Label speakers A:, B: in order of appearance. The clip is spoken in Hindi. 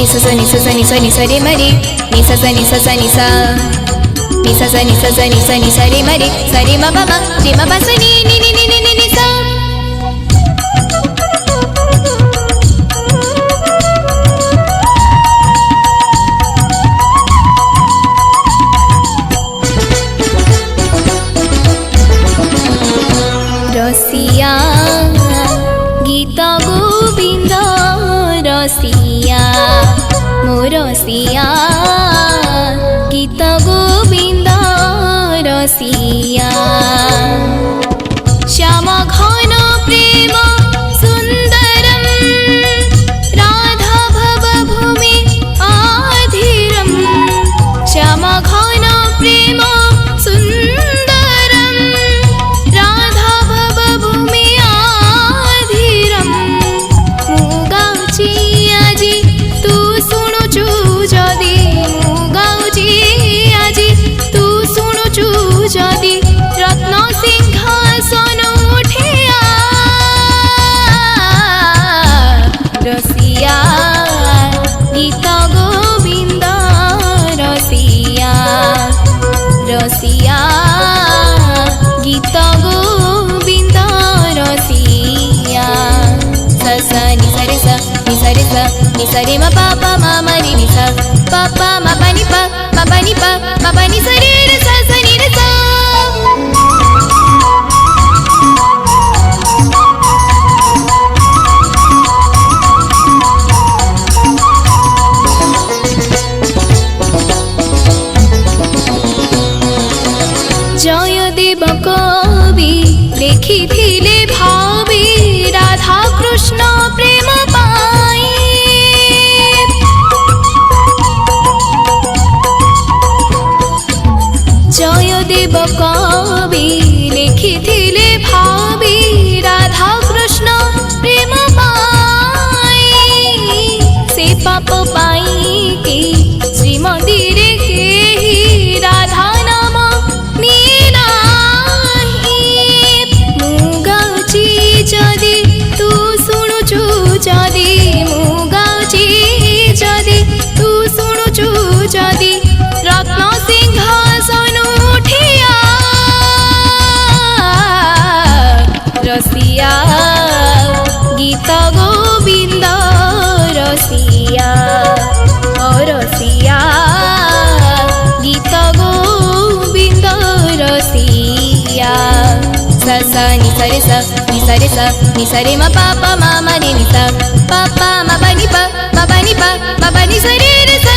A: ni sa sa ni sa sa ni sa ni sa re ma re ni sa sa ni sa sa ni sa ni sa sa ni sa sa ni sa ni sa re ma re sa re ma pa sa ni ni ni ni ni ni sa रसिया गीत गोविंद रसिया मो रसिया गीत गोविंद रसिया श्याम घन प्रेम सुंदरम राधा भव भूमि आधिरम श्याम घन प्रेम सुंदरम राधा भव भूमि आधिरम मु गाउची आजी तू शुणुचु जदि मु गाउची आजी तू शुणुचु जदि रत्न सिंहासन उठिया रसिया गीत गोविंद रसिया रसिया गीत गोविंद रसिया सा सा नि सा रे सा नि सा रे सा नि सा रे मा पा मा मा रे नि सा मा पा नि पा मा पा नि सा रे रे सा सा नि रे सा जयदेव कवि लिखिथिले भावी राधा कृष्ण प्रेम पाई जयदेव कवि लिखिथिले भावी राधा कृष्ण प्रेम पाई से पाप पाई कि श्रीमंदिर के राधा नाम जदि तू शुणुचु जदि मु गाउची जदि तू शुणुचु जदि रत्न सिंहासन उठिया रसिया गीत गोविंद रसिया ओ रसिया गीत गोविंद रसिया सा सा नि सा रे सा नि सा रे सा नि सा रे मा पा मा रे नि सा पा मा पा नि मा पा नि सा रे रे सा